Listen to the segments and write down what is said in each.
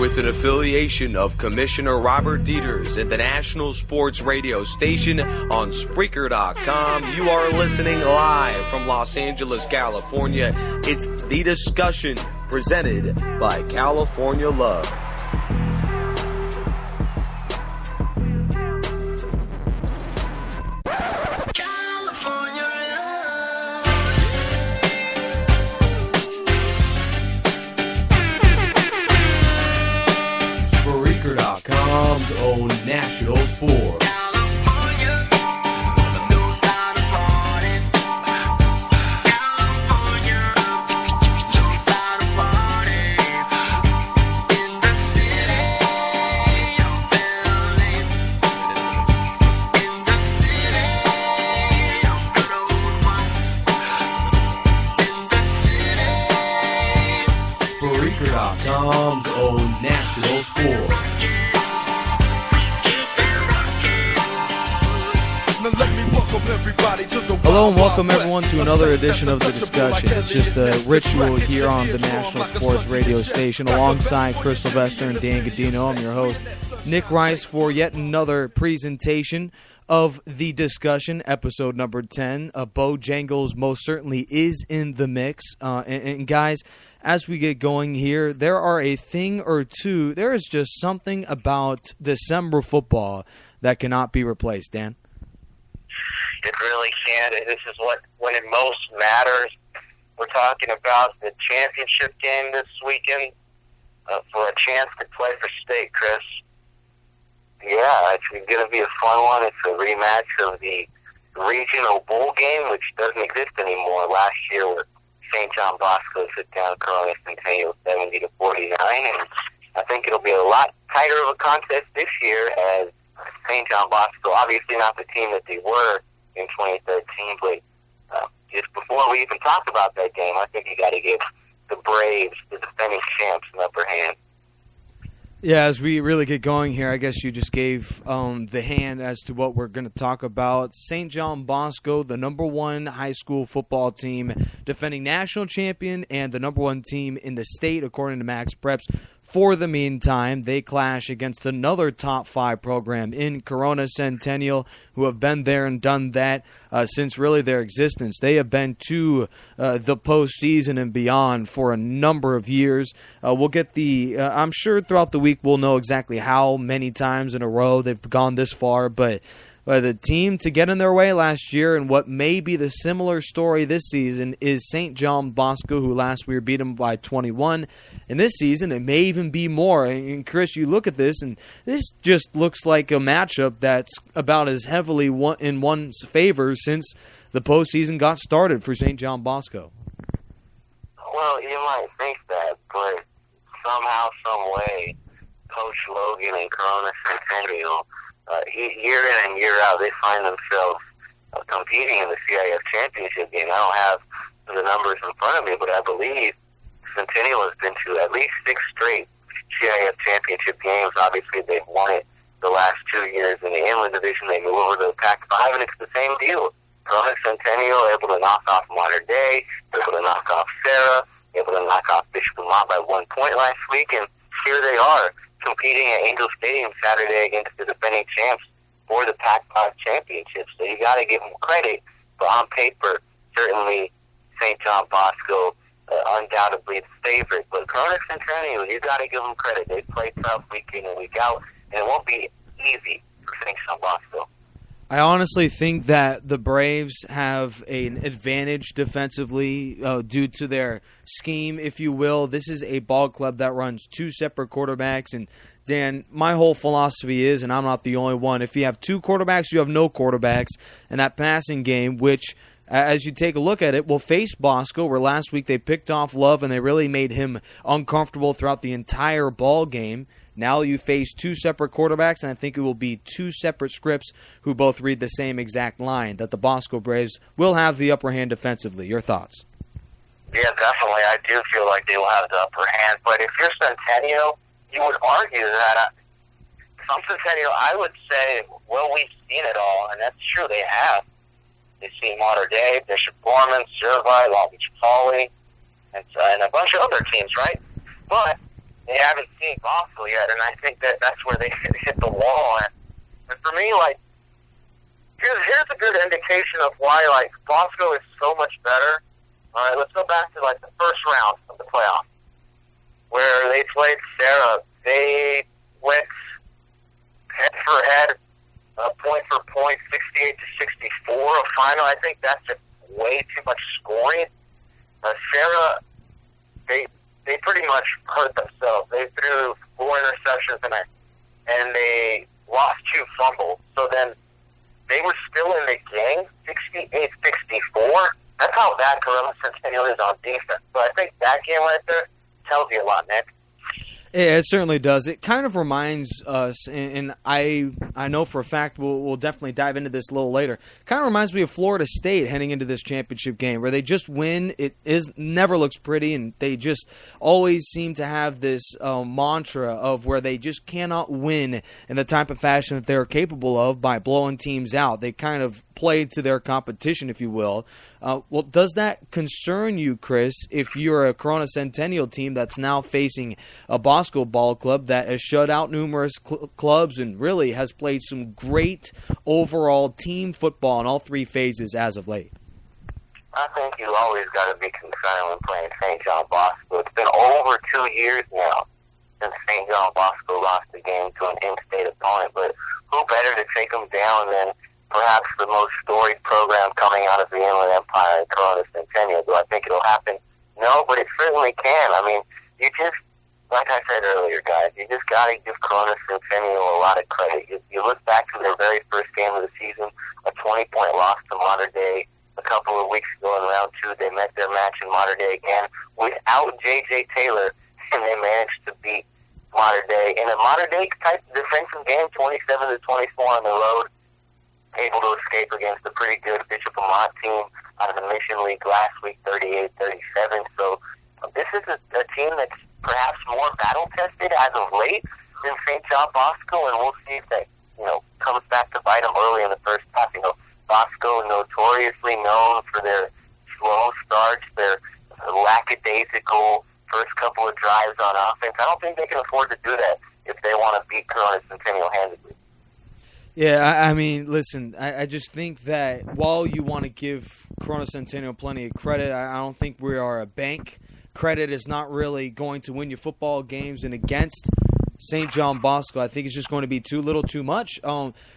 with an affiliation of Commissioner Robert Dieters and the National Sports Radio Station on Spreaker.com. You are listening live from Los Angeles, California. It's The Discussion, presented by California Love. Spreaker.com's own national sport. Spreaker.com's own national sport. Hello and welcome everyone to another edition of The Discussion. It's just a ritual here on the National Sports Radio Station alongside Chris Sylvester and Dan Godino. I'm your host, Nick Rice, for yet another presentation of The Discussion, episode number 10. Bojangles most certainly is in the mix. And guys, as we get going here, there are a thing or two. There is just something about December football that cannot be replaced, Dan. It really can. This is when it most matters. We're talking about the championship game this weekend for a chance to play for state, Chris. Yeah, it's going to be a fun one. It's a rematch of the regional bowl game, which doesn't exist anymore. Last year, where St. John Bosco took down Corona Centennial 70-49, and I think it'll be a lot tighter of a contest this year as St. John Bosco, obviously not the team that they were in 2013, but just before we even talk about that game, I think you got to give the Braves, the defending champs, an upper hand. Yeah, as we really get going here, I guess you just gave the hand as to what we're going to talk about. St. John Bosco, the number one high school football team, defending national champion and the number one team in the state, according to Max Preps. For the meantime, they clash against another top 5 program in Corona Centennial, who have been there and done that since really their existence. They have been to the postseason and beyond for a number of years. We'll get I'm sure throughout the week we'll know exactly how many times in a row they've gone this far, but the team to get in their way last year, and what may be the similar story this season, is St. John Bosco, who last year beat them by 21. And this season, it may even be more. And Chris, you look at this, and this just looks like a matchup that's about as heavily in one's favor since the postseason got started for St. John Bosco. Well, you might think that, but somehow, some way, Coach Logan and Corona Centennial, year in and year out, they find themselves competing in the CIF championship game. I don't have the numbers in front of me, but I believe Centennial has been to at least 6 straight CIF championship games. Obviously, they've won it the last 2 years in the Inland Division. They move over to the Pac-5, and it's the same deal. Corona Centennial able to knock off Modern Day, able to knock off Sarah, able to knock off Bishop Lamont by 1 point last week, and here they are, competing at Angel Stadium Saturday against the defending champs for the Pac-5 championship. So you got to give them credit. But on paper, certainly St. John Bosco, undoubtedly the favorite. But Corona Centennial, you got to give them credit. They play tough week in and week out, and it won't be easy for St. John Bosco. I honestly think that the Braves have an advantage defensively due to their scheme, if you will. This is a ball club that runs 2 separate quarterbacks. And, Dan, my whole philosophy is, and I'm not the only one, if you have 2 quarterbacks, you have no quarterbacks. And that passing game, which, as you take a look at it, will face Bosco, where last week they picked off Love and they really made him uncomfortable throughout the entire ball game. Now you face 2 separate quarterbacks, and I think it will be 2 separate scripts who both read the same exact line, that the Bosco Braves will have the upper hand defensively. Your thoughts? Yeah, definitely. I do feel like they will have the upper hand. But if you're Centennial, you would argue that from Centennial, I would say, well, we've seen it all, and that's true. They have. They've seen Modern Day, Bishop Gorman, Servite, Long Beach Poly, and a bunch of other teams, right? But they haven't seen Bosco yet, and I think that's where they hit the wall. And for me, like, here's a good indication of why, like, Bosco is so much better. All right, let's go back to, like, the first round of the playoffs, where they played Sarah. They went head-for-head, point for point, 68-64, a final. I think that's just way too much scoring. Sarah, they pretty much hurt themselves. They threw 4 interceptions and they lost 2 fumbles. So then they were still in the game, 68-64. That's how bad Corona Centennial is on defense. So I think that game right there tells you a lot, Nick. Yeah, it certainly does. It kind of reminds us, and I know for a fact we'll definitely dive into this a little later. Kind of reminds me of Florida State heading into this championship game, where they just win. It never looks pretty, and they just always seem to have this mantra of where they just cannot win in the type of fashion that they're capable of by blowing teams out. They kind of play to their competition, if you will. Well, does that concern you, Chris, if you're a Corona Centennial team that's now facing a Bosco ball club that has shut out numerous clubs and really has played some great overall team football in all 3 phases as of late? I think you always got to be concerned when playing St. John Bosco. It's been over 2 years now since St. John Bosco lost the game to an in-state opponent, but who better to take them down than perhaps the most storied program coming out of the Inland Empire in Corona Centennial? Do I think it'll happen? No, but it certainly can. I mean, you just, like I said earlier, guys, you just got to give Corona Centennial a lot of credit. You look back to their very first game of the season, a 20-point loss to Mater Dei. A couple of weeks ago in round 2, they met their match in Mater Dei again without J.J. Taylor, and they managed to beat Mater Dei in a Mater Dei type defensive game, 27-24 on the road. Able to escape against a pretty good Bishop Amat team out of the Mission League last week, 38-37. So this is a team that's perhaps more battle-tested as of late than St. John Bosco, and we'll see if that, comes back to bite them early in the first half. Bosco notoriously known for their slow starts, their lackadaisical first couple of drives on offense. I don't think they can afford to do that if they want to beat Corona Centennial handedly. Yeah, I mean, listen, I just think that while you want to give Corona Centennial plenty of credit, I don't think we are a bank. Credit is not really going to win you football games, and against St. John Bosco, I think it's just going to be too little too much.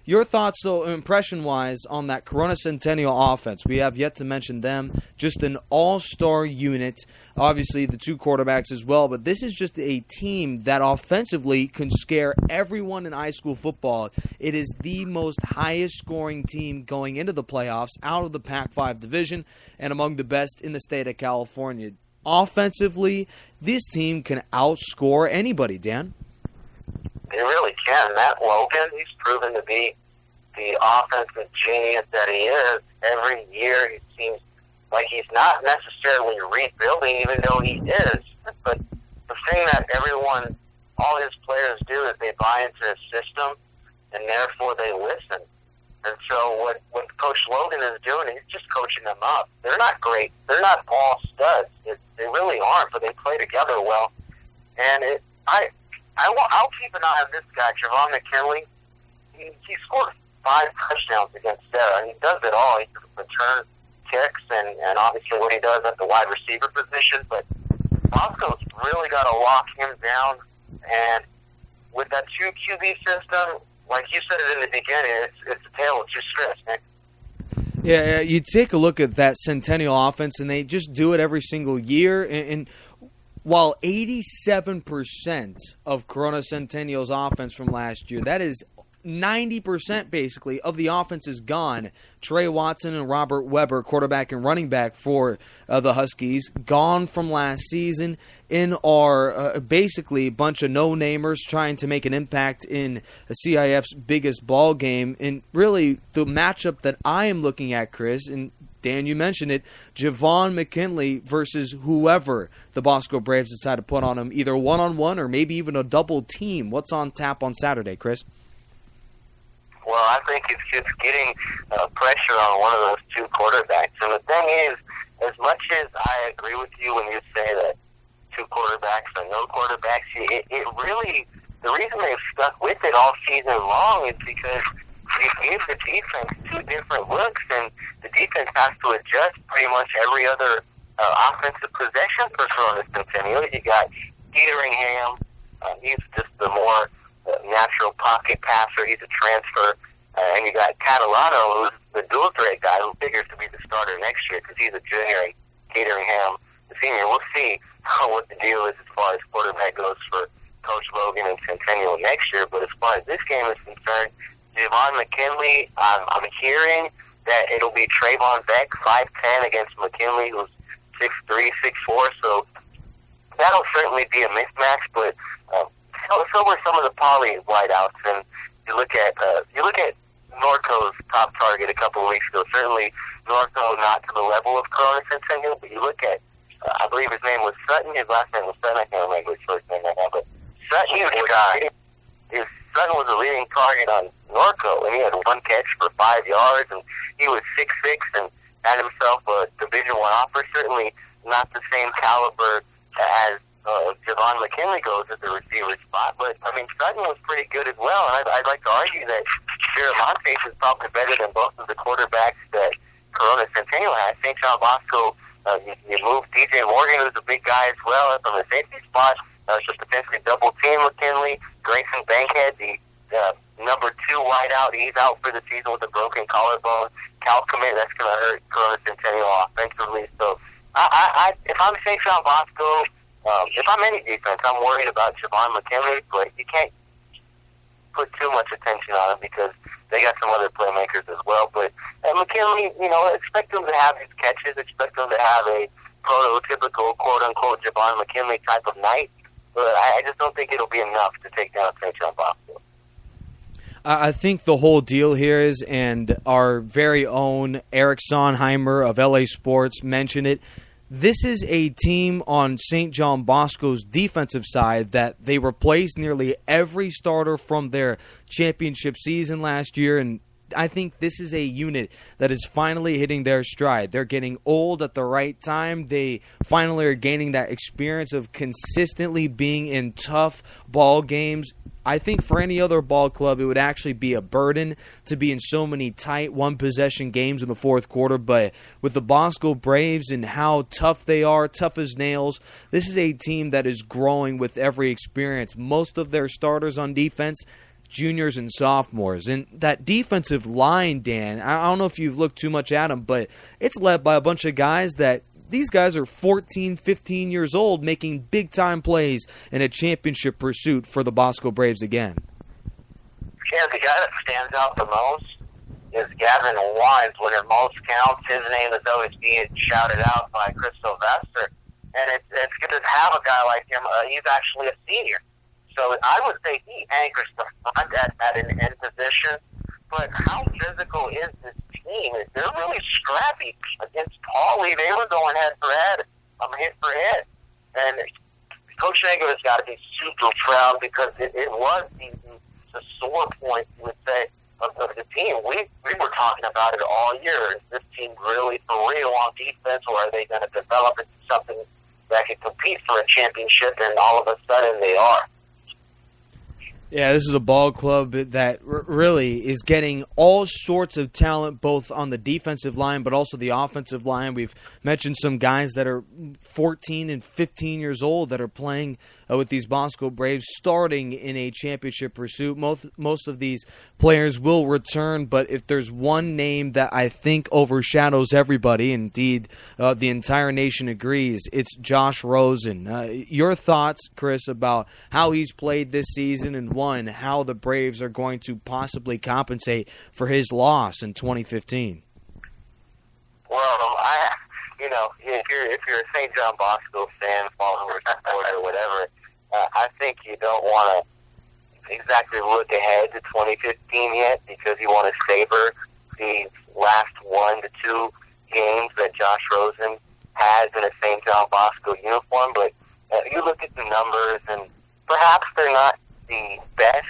Your thoughts, though, impression-wise, on that Corona Centennial offense? We have yet to mention them. Just an all-star unit. Obviously, the 2 quarterbacks as well. But this is just a team that offensively can scare everyone in high school football. It is the most highest-scoring team going into the playoffs out of the Pac-5 division and among the best in the state of California. Offensively, this team can outscore anybody, Dan. They really can. Matt Logan, he's proven to be the offensive genius that he is. Every year he seems like he's not necessarily rebuilding, even though he is. But the thing that all his players do is they buy into his system, and therefore they listen. And so what Coach Logan is doing, he's just coaching them up. They're not great. They're not all studs. They really aren't, but they play together well. And I'll keep an eye on this guy, Javon McKinley. He scored 5 touchdowns against Sarah, and he does it all. He can return kicks and obviously what he does at the wide receiver position. But Bosco's really got to lock him down. And with that 2 QB system, like you said it in the beginning, it's a tale of 2 strips, Nick. Yeah, you take a look at that Centennial offense, and they just do it every single year. And while 87% of Corona Centennial's offense from last year, that is 90% basically of the offense is gone. Trey Watson and Robert Weber, quarterback and running back for the Huskies, gone from last season in our basically a bunch of no-namers trying to make an impact in CIF's biggest ball game. And really the matchup that I am looking at, Chris, and Dan, you mentioned it, Javon McKinley versus whoever the Bosco Braves decide to put on him, either one-on-one or maybe even a double team. What's on tap on Saturday, Chris? Well, I think it's just getting pressure on one of those 2 quarterbacks. And the thing is, as much as I agree with you when you say that 2 quarterbacks or no quarterbacks. It really, the reason they've stuck with it all season long is because you give the defense 2 different looks, and the defense has to adjust pretty much every other offensive possession for Corona Centennial. You got Peteringham. He's just the more natural pocket passer. He's a transfer. And you got Catalano, who's the dual threat guy, who figures to be the starter next year because he's a junior, and Peteringham, the senior. We'll see what the deal is as far as quarterback goes for Coach Logan and Centennial next year. But as far as this game is concerned, Javon McKinley, I'm hearing that it'll be Trayvon Beck, 5'10", against McKinley, who's 6'3", 6'4", so that'll certainly be a mismatch, but so were some of the poly wideouts, and you look at Norco's top target a couple of weeks ago. Certainly Norco not to the level of Corona Centennial, but you look at, I believe his name was Sutton, his last name was Sutton, I can't remember his first name right now, but Sutton was a leading target on Norco, and he had 1 catch for 5 yards, and he was 6'6", and had himself a Division I offer. Certainly not the same caliber as Javon McKinley goes at the receiver spot, but I mean Sutton was pretty good as well, and I'd like to argue that Giramontes is probably better than both of the quarterbacks that Corona Centennial has. St. John Bosco, you move DJ Morgan, who's a big guy as well, from the safety spot to potentially double team McKinley. Grayson Bankhead, the number 2 wideout, he's out for the season with a broken collarbone. Cal commit, that's going to hurt Corona Centennial offensively. So if I'm St. John Bosco, if I'm any defense, I'm worried about Javon McKinley, but you can't put too much attention on him because they got some other playmakers as well. But McKinley, expect him to have his catches, expect him to have a prototypical, quote-unquote, Javon McKinley type of night, but I just don't think it'll be enough to take down St. John Bosco. I think the whole deal here is, and our very own Eric Sonheimer of LA Sports mentioned it, this is a team on St. John Bosco's defensive side that they replaced nearly every starter from their championship season last year, and I think this is a unit that is finally hitting their stride. They're getting old at the right time. They finally are gaining that experience of consistently being in tough ball games. I think for any other ball club, it would actually be a burden to be in so many tight one-possession games in the fourth quarter. But with the Bosco Braves and how tough they are, tough as nails, this is a team that is growing with every experience. Most of their starters on defense, juniors and sophomores. And that defensive line, Dan, I don't know if you've looked too much at them, but it's led by a bunch of guys that these guys are 14, 15 years old making big-time plays in a championship pursuit for the Bosco Braves again. Yeah, the guy that stands out the most is Gavin Wines. When at most counts, his name is always being shouted out by Chris Sylvester. And it's good to have a guy like him. He's actually a senior. So I would say he anchors the front at an end position. But how physical is this team? They're really scrappy against Pauley. They were going head for head, hit for head. And Coach Nagle has got to be super proud because it was the sore point, you would say, of the team. We were talking about it all year. Is this team really for real on defense, or are they going to develop into something that can compete for a championship? And all of a sudden they are. Yeah, this is a ball club that really is getting all sorts of talent, both on the defensive line but also the offensive line. We've mentioned some guys that are 14 and 15 years old that are playing with these Bosco Braves, starting in a championship pursuit. Most of these players will return, but if there's one name that I think overshadows everybody, indeed the entire nation agrees, it's Josh Rosen. Your thoughts, Chris, about how he's played this season, and one, how the Braves are going to possibly compensate for his loss in 2015? Well, if you're a St. John Bosco fan, follower, supporter, or whatever, I think you don't want to exactly look ahead to 2015 yet, because you want to savor these last 1 to 2 games that Josh Rosen has in a St. John Bosco uniform. But you look at the numbers, and perhaps they're not the best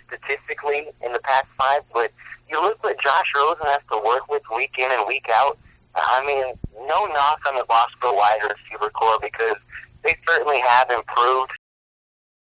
statistically in the past 5, but you look what Josh Rosen has to work with week in and week out. I mean, no knock on the Bosco wide receiver core, because they certainly have improved